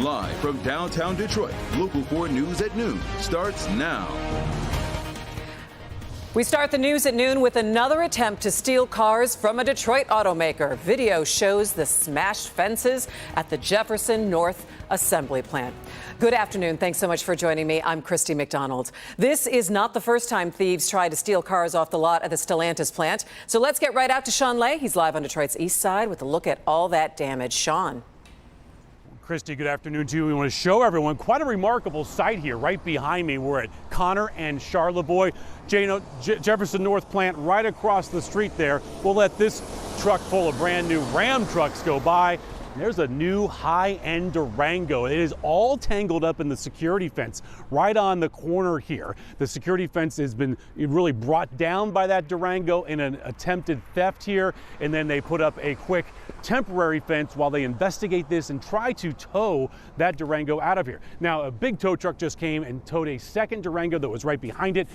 Live from downtown Detroit, Local 4 News at noon starts now. We start the news at noon with another attempt to steal cars from a Detroit automaker. Video shows the smashed fences at the Jefferson North Assembly Plant. Good afternoon. Thanks so much for joining me. I'm Christy McDonald. This is not the first time thieves try to steal cars off the lot at the Stellantis plant. So let's get right out to Sean Lay. He's live on Detroit's east side with a look at all that damage. Sean. Christy, good afternoon to you. We want to show everyone quite a remarkable sight here right behind me. We're at Connor and Charlevoix. Jefferson North plant right across the street there. We'll let this truck full of brand new Ram trucks go by. There's a new high-end Durango. It is all tangled up in the security fence right on the corner here. The security fence has been really brought down by that Durango in an attempted theft here, and then they put up a quick temporary fence while they investigate this and try to tow that Durango out of here. Now, a big tow truck just came and towed a second Durango that was right behind it,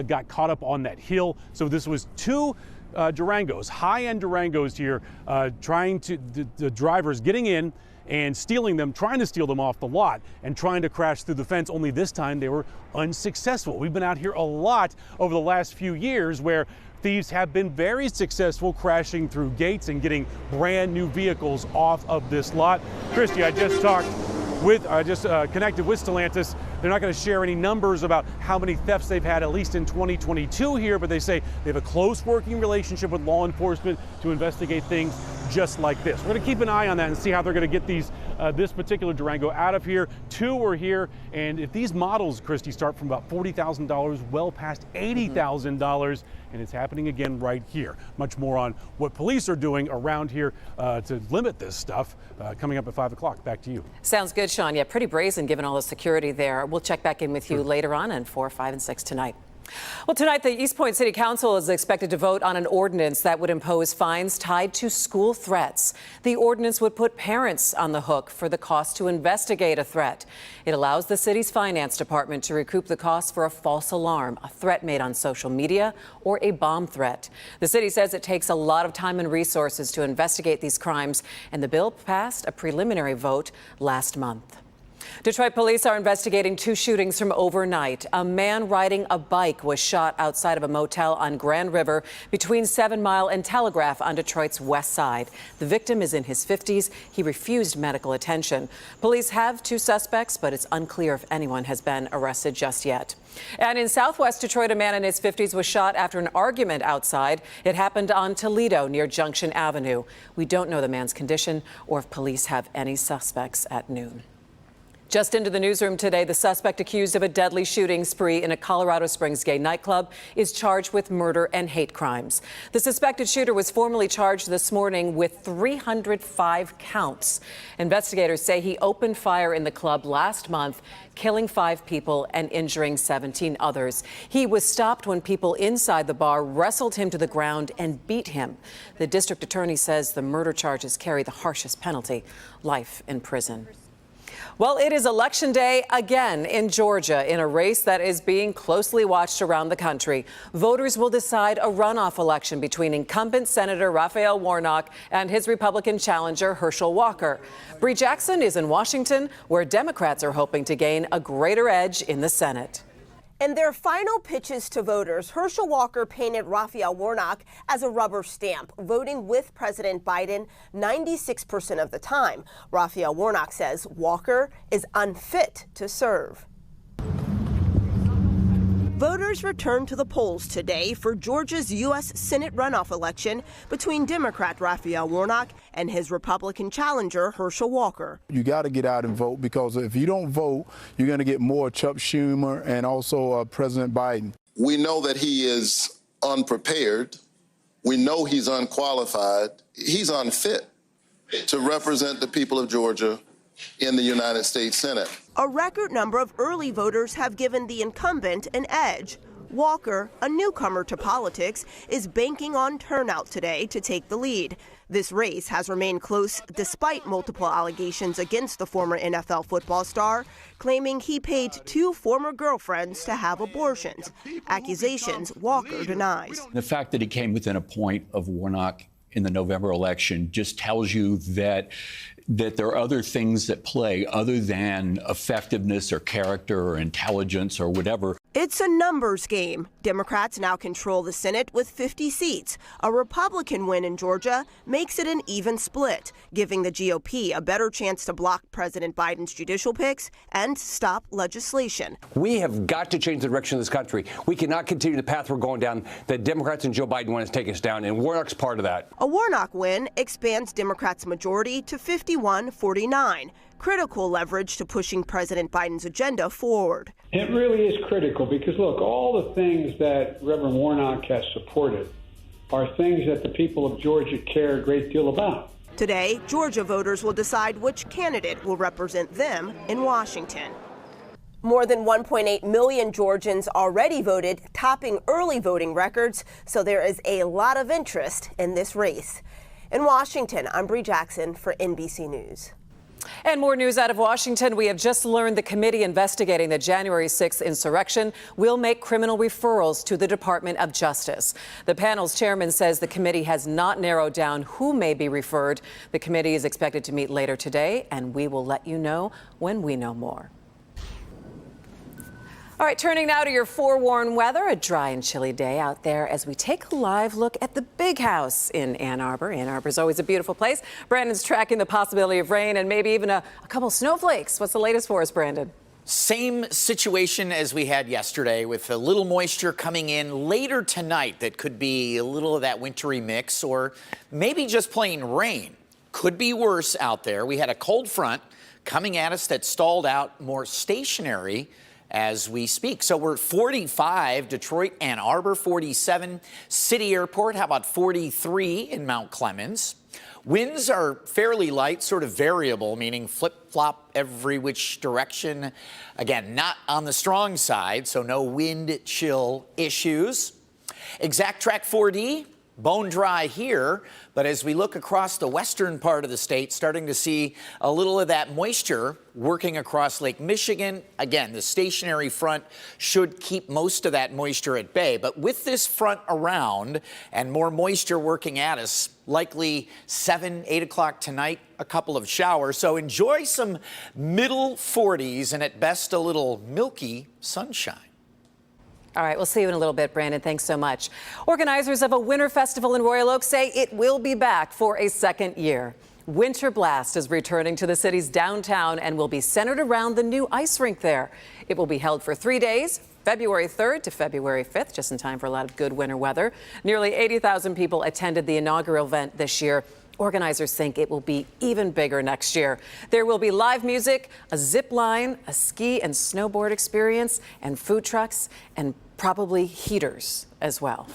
got caught up on that hill. So this was two Durangos, high-end Durangos here, the drivers getting in and stealing them, trying to steal them off the lot and trying to crash through the fence, only this time they were unsuccessful. We've been out here a lot over the last few years where thieves have been very successful crashing through gates and getting brand new vehicles off of this lot. Christy, I just connected with Stellantis. They're not going to share any numbers about how many thefts they've had, at least in 2022 here, but they say they have a close working relationship with law enforcement to investigate things just like this. We're going to keep an eye on that and see how they're going to get this particular Durango out of here. Two are here, and if these models, Christy, start from about $40,000 well past $80,000, and it's happening again right here. Much more on what police are doing around here to limit this stuff coming up at 5 o'clock. Back to you. Sounds good, Sean. Yeah, pretty brazen given all the security there. We'll check back in with you later on 4, 5, and 6 tonight. Well, tonight, the East Point City Council is expected to vote on an ordinance that would impose fines tied to school threats. The ordinance would put parents on the hook for the cost to investigate a threat. It allows the city's finance department to recoup the cost for a false alarm, a threat made on social media, or a bomb threat. The city says it takes a lot of time and resources to investigate these crimes, and the bill passed a preliminary vote last month. Detroit police are investigating 2 shootings from overnight. A man riding a bike was shot outside of a motel on Grand River between 7 Mile and Telegraph on Detroit's west side. The victim is in his 50s. He refused medical attention. Police have 2 suspects, but it's unclear if anyone has been arrested just yet. And in southwest Detroit, a man in his 50s was shot after an argument outside. It happened on Toledo near Junction Avenue. We don't know the man's condition or if police have any suspects at noon. Just into the newsroom today, the suspect accused of a deadly shooting spree in a Colorado Springs gay nightclub is charged with murder and hate crimes. The suspected shooter was formally charged this morning with 305 counts. Investigators say he opened fire in the club last month, killing 5 people and injuring 17 others. He was stopped when people inside the bar wrestled him to the ground and beat him. The district attorney says the murder charges carry the harshest penalty, life in prison. Well, it is Election Day again in Georgia in a race that is being closely watched around the country. Voters will decide a runoff election between incumbent Senator Raphael Warnock and his Republican challenger Herschel Walker. Bree Jackson is in Washington, where Democrats are hoping to gain a greater edge in the Senate. In their final pitches to voters, Herschel Walker painted Raphael Warnock as a rubber stamp, voting with President Biden 96% of the time. Raphael Warnock says Walker is unfit to serve. Voters returned to the polls today for Georgia's U.S. Senate runoff election between Democrat Raphael Warnock and his Republican challenger Herschel Walker. You got to get out and vote, because if you don't vote, you're going to get more Chuck Schumer and also President Biden. We know that he is unprepared. We know he's unqualified. He's unfit to represent the people of Georgia in the United States Senate. A record number of early voters have given the incumbent an edge. Walker, a newcomer to politics, is banking on turnout today to take the lead. This race has remained close despite multiple allegations against the former NFL football star, claiming he paid 2 former girlfriends to have abortions, accusations Walker denies. The fact that he came within a point of Warnock in the November election just tells you that that there are other things at play other than effectiveness or character or intelligence or whatever. It's a numbers game. Democrats now control the Senate with 50 seats. A Republican win in Georgia makes it an even split, giving the GOP a better chance to block President Biden's judicial picks and stop legislation. We have got to change the direction of this country. We cannot continue the path we're going down that Democrats and Joe Biden want to take us down, and Warnock's part of that. A Warnock win expands Democrats' majority to 51-49. Critical leverage to pushing President Biden's agenda forward. It really is critical because, look, all the things that Reverend Warnock has supported are things that the people of Georgia care a great deal about. Today, Georgia voters will decide which candidate will represent them in Washington. More than 1.8 million Georgians already voted, topping early voting records, so there is a lot of interest in this race. In Washington, I'm Bree Jackson for NBC News. And more news out of Washington. We have just learned the committee investigating the January 6th insurrection will make criminal referrals to the Department of Justice. The panel's chairman says the committee has not narrowed down who may be referred. The committee is expected to meet later today, and we will let you know when we know more. All right, turning now to your forewarned weather, a dry and chilly day out there as we take a live look at the big house in Ann Arbor. Ann Arbor is always a beautiful place. Brandon's tracking the possibility of rain and maybe even a couple snowflakes. What's the latest for us, Brandon? Same situation as we had yesterday with a little moisture coming in later tonight that could be a little of that wintry mix or maybe just plain rain. Could be worse out there. We had a cold front coming at us that stalled out more stationary as we speak. So we're 45, Detroit, Ann Arbor, 47, City Airport. How about 43 in Mount Clemens? Winds are fairly light, sort of variable, meaning flip-flop every which direction. Again, not on the strong side, so no wind chill issues. Exact track 4D. Bone dry here, but as we look across the western part of the state, starting to see a little of that moisture working across Lake Michigan. Again, the stationary front should keep most of that moisture at bay, but with this front around and more moisture working at us, likely 7, 8 o'clock tonight, a couple of showers. So enjoy some middle 40s and at best a little milky sunshine. All right, we'll see you in a little bit, Brandon. Thanks so much. Organizers of a winter festival in Royal Oak say it will be back for a second year. Winter Blast is returning to the city's downtown and will be centered around the new ice rink there. It will be held for 3 days, February 3rd to February 5th, just in time for a lot of good winter weather. Nearly 80,000 people attended the inaugural event this year. Organizers think it will be even bigger next year. There will be live music, a zip line, a ski and snowboard experience, and food trucks, and probably heaters as well.